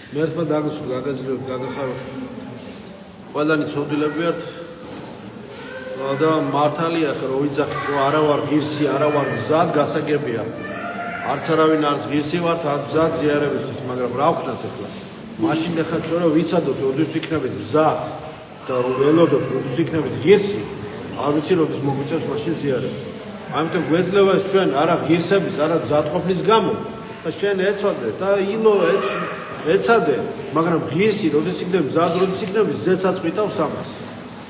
მე ერთმა დაგასვით, გაგაზრდით, გაგახაროთ. ყველანი ცოდვილები ვართ. და მართალია ხო რო ვიძახით რომ არა ვარ ღირსი, არა ვარ მზად, გასაგებია. არც არავინ არც ღირსი ვართ, არც მზად ზიარებისთვის, მაგრამ რა ვქნათ ახლა? მაშინ ახლა ჩვენ რომ ვიცადოთ, როდის ვიქნებით მზად და ველოდოთ, როდის ვიქნებით ღირსი, არ ვიცი როდის მოგვიწევს მაშინ ზიარება. ამიტომ გვეძლევა ეს ჩვენ არა ღირსების, არა მზადყოფნის გამო და შენ ეცოდე და ილო ეცადე, მაგრამ ღირსი როდის იქნები მზად, როდის იქნები ზეცაც ყვითავს ამას.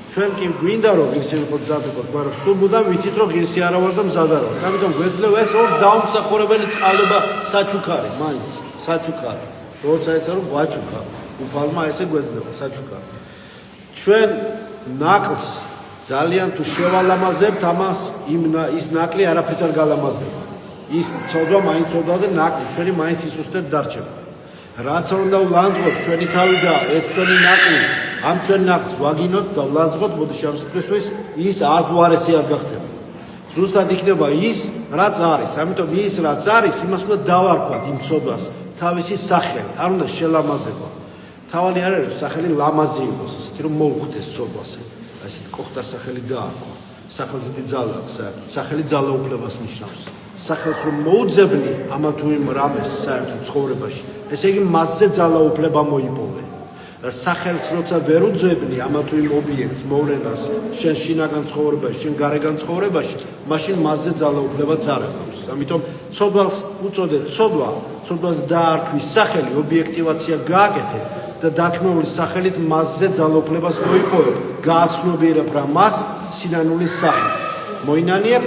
ჩვენ კი გვინდა რომ ღირსი ვიყოთ, მზად ვიყოთ, მაგრამ სულ მუდამ ვიცით რომ ღირსი არა ვარ და მზად არ ვარ. ამიტომ გვეძლევა ეს ორ დაუმსახურებელი წყალობა საჩუქარი, მაინც საჩუქარი. როცა ეცა რომ გვაჩუქა, უფალმა ესე გვეძლევა საჩუქარი. ჩვენ ნაკლს ძალიან თუ შევალამაზებთ ამას, ის ნაკლი არაფრით არ გალამაზდება. ის ცოდვა მაინც ცოდვა და ნაკლი ჩვენი მაინც ისუსტად დარჩება. რაც უნდა ვლანძღოთ ჩვენი თავი და ეს ჩვენი ნაკლი ამ ჩვენ ნაკლს ვაგინოთ და ვლანძღოთ, მოდიში ამ სიტყვისთვის ის არც უარესი არ გახდება. ზუსტად იქნება ის, რაც არის. ამიტომ ის რაც არის, იმას უნდა დავარქვათ იმ ცოდვას თავისი სახელი, არ უნდა შელამაზება. თავი არ არის სახელი ლამაზი იყოს, ისეთი რომ მოუხდეს ცოდვასე. ასეთ კოხტას სახელი დაარქვა. სახელზე ძალა აქვს, სახელი ძალაუფლებას ნიშნავს. სახელს რომ მოუძებნი ამა თუ იმ რამეს საერთო ცხოვრებაში, ესე იგი მასზე ძალაუფლება მოიპოვე. და სახელს როცა ვერ უძებნი ამა თუ იმ ობიექტს, მოვლენას, შენ შინაგან ცხოვრებაში, შენ გარეგან ცხოვრებაში, მაშინ მასზე ძალაუფლებაც არ აქვს. ამიტომ ცოდვას უწოდეთ ცოდვა, ცოდვას დაარქვის სახელი, ობიექტივაცია გააკეთე და დაქმეული სახელით მასზე ძალაუფლებას მოიპოვებ. გააცნობიერებ რა მას სინანულის სახით. მოინანიებ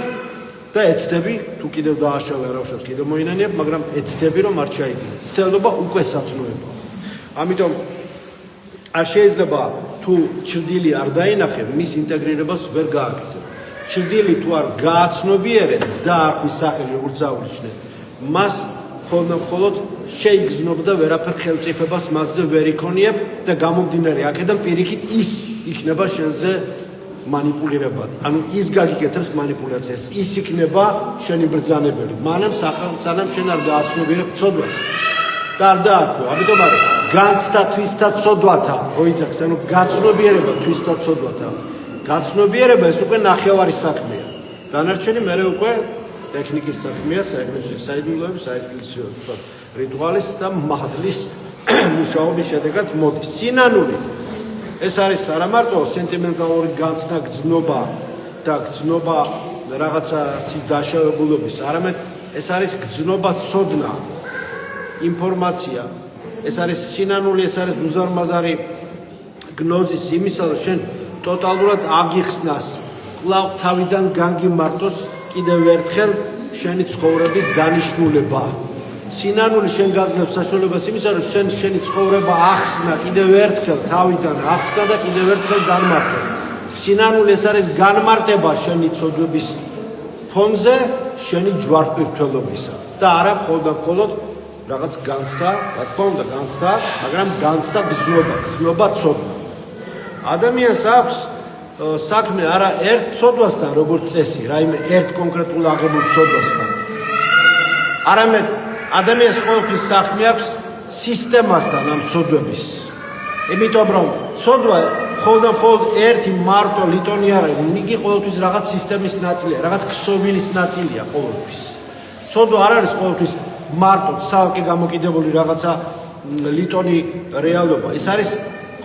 და ეცდები, თუ კიდევ დააშავე არავშავს კიდევ მოინანიებ, მაგრამ ეცდები რომ არ ჩაიგინო. ცდელობა უკვე სათნოება. ამიტომ არ შეიძლება თუ ჩრდილი არ დაინახე, მის ინტეგრირებას ვერ გააკეთებ. ჩრდილი თუ არ გააცნობიერე და არქვის სახელი როგორც აღნიშნე, მას მხოლოდ შეიგზნობ და ვერაფერ ხელმწიფებას მასზე ვერ იქონიებ და გამომდინარე აქედან პირიქით ის იქნება შენზე манипулировать. ანუ ის გაგიკეთებს манипуляციას. ის იქნება შენი ბრძანებელი. მანამ სანამ შენ არ გააცნობიერებ ცოდვას. და არ დაარქვე. ამიტომ არის განცდა თვისთა ცოდვათა. როიცახს, ანუ გაცნობიერება თვისთა ცოდვათა. გაცნობიერება ეს უკვე ნახევარი საქმეა. დანარჩენი მერე უკვე ტექნიკის საქმეა, საეკლესიო საიდუმლოების, საეკლესიო რიტუალის და მადლის მუშაობის შედეგად მოდის. სინანული ეს არის არა მარტო სენტიმენტალური განცდა, გრძნობა და გრძნობა რაღაცა ცის დაშავებულობის, არამედ ეს არის გრძნობა ცოდნა, ინფორმაცია, ეს არის სინანული, ეს არის უზარმაზარი გნოზის იმისა, რომ შენ ტოტალურად აგიხსნას, კვლავ თავიდან განგიმარტოს კიდევ ერთხელ შენი ცხოვრების დანიშნულება. სინანული შენ გაძლევს საშუალებას იმისა, რომ შენი ცხოვრება ახსნა კიდევ ერთხელ თავიდან ახსნა და კიდევ ერთხელ განმარტო. სინანული ეს არის განმარტება შენი ცოდვების ფონზე, შენი ჯვარპირთველობისა და არა მხოლოდ რაღაც განცდა, რა თქმა უნდა განცდა, მაგრამ განცდა გრძნობა ცოდვა. ადამიანს აქვს საქმე არა ერთ ცოდვასთან, როგორც წესი, რაიმე ერთ კონკრეტულ აღებულ ცოდვასთან. არამედ ადამიანს ყოველთვის საქმე აქვს სისტემასთან ამ ცოდვების. იმიტომ რომ ცოდვა მხოლოდ ერთი მარტო ლიტონი არ არის, იგი ყოველთვის რაღაც სისტემის ნაწილია, რაღაც ქსოვილის ნაწილია ყოველთვის. ცოდვა არ არის ყოველთვის მარტო ცალკე გამოკიდებული რაღაცა ლიტონი რეალობა. ეს არის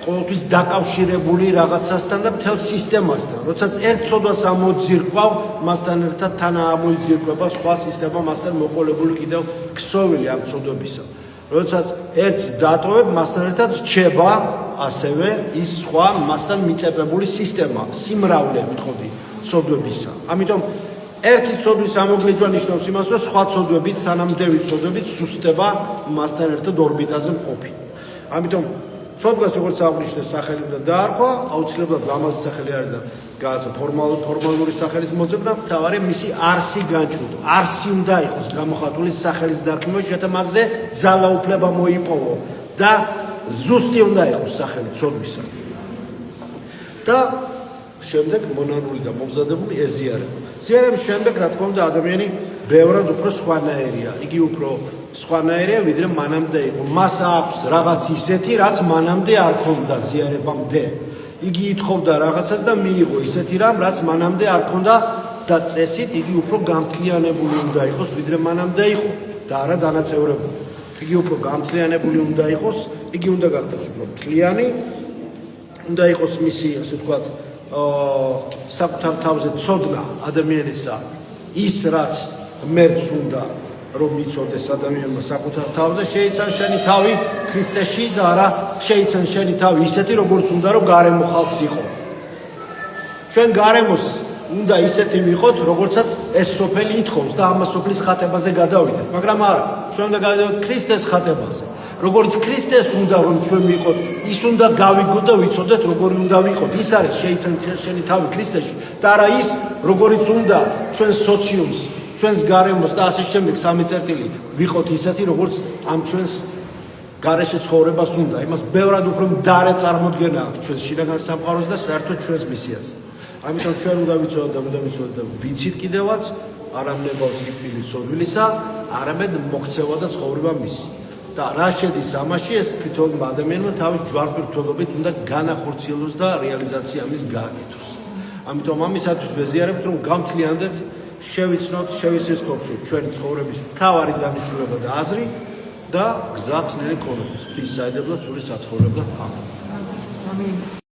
ყოველთვის დაკავშირებული რაღაცასთან და მთელ სისტემასთან. როდესაც ერთ ცოდვას ამოძირკვავ, მასთან ერთად თან ამოიძირკვება სხვა სისტემა, მასთან მოყოლებული კიდევ ქსოვილი ამ ცოდვებისა. როდესაც ერთს დატოვებ, მასთან ერთად რჩება ასევე ის სხვა მასთან მიწებებული სისტემა, სიმრავლე ვთხოვდი ცოდვებისა. ამიტომ ერთი ცოდვის ამოგლიჯვა ნიშნავს იმას, რომ სხვა ცოდვებით, თანამდები ცოდვებით სუსტება მასთან ერთად ორბიტაზე მყოფი. ამიტომ ცოდვას როგორც აღნიშნე სახელი უნდა დაარქვა, აუცილებლად ლამაზი სახელი არის და გააცა ფორმალური სახელის მოძებნა, მთავარია მისი არსი განჭუდო. არსი უნდა იყოს გამოხატული სახელის დარქმევაში, რათა მასზე ძალაუფლება მოიპოვო და ზუსტი უნდა იყოს სახელი ცოდვისა. და შემდეგ მონანული და მომზადებული ეზიარება. ზიარების შემდეგ, რა თქმა უნდა, ადამიანი ბევრად უფრო სხვანაირია. იგი უფრო სხვანაირია, ვიდრე მანამდე იყო. მას აქვს რაღაც ისეთი, რაც მანამდე არ ქონდა ზიარებამდე. იგი ითხოვდა რაღაცას და მიიღო ისეთი რამ, რაც მანამდე არ ქონდა და წესით იგი უფრო გამთლიანებული უნდა იყოს, ვიდრე მანამდე იყო და არა დანაწევრებული. იგი უფრო გამთლიანებული უნდა იყოს, იგი უნდა გახდეს უფრო მთლიანი, უნდა იყოს მისი, ასე ვთქვათ, საკუთარ თავზე ცოდნა ადამიანისა ის, რაც ღმერთს უნდა რომ იცოდეს ადამიანმა საკუთარ თავზე, შეიცან შენი თავი ქრისტეში და არა შეიცან შენი თავი ისეთი, როგორც უნდა რომ გარემო ხალხს იყო. ჩვენ გარემოს უნდა ისეთი ვიყოთ, როგორცაც ეს სოფელი ითხოვს და ამ სოფლის ხატებაზე გადავიდეთ, მაგრამ არა, ჩვენ უნდა გადავიდეთ ქრისტეს ხატებაზე. როგორც ქრისტეს უნდა რომ ჩვენ ვიყოთ, ის უნდა გავიგოთ და ვიცოდეთ როგორი უნდა ვიყოთ. ის არის შეიცან შენი თავი ქრისტეში და არა ის, როგორიც უნდა ჩვენ სოციუმს, ჩვენს გარემოს და ასე შემდეგ სამი წერტილი ვიყოთ ისეთი, როგორც ამ ჩვენს გარეშე ცხოვრებას უნდა. იმას ბევრად უფრო მდარე წარმოდგენა აქვს ჩვენს შინაგან სამყაროს და საერთოდ ჩვენს მისიაზე. ამიტომ ჩვენ უნდა ვიცოდეთ და ვიცით კიდევაც არა მნებავს სიკვდილის სოდვილისა, არამედ მოქცევა და ცხოვრება მისი. და რა შედის ამაში, ეს თითოეულ ადამიანმა თავის ჯვარპირთულობით უნდა განახორციელოს და რეალიზაცია ამის გააკეთოს. ამიტომ ამისათვის ვეზიარებთ, რომ გამთლიანდეთ, შევიცნოთ, შევისისხობთ ჩვენი ცხოვრების მთავარი დანიშნულება და აზრი და გზა ხსნელი ქონოდეს. ღვთის საიდებლად, სული საცხოვრებლად. ამინ.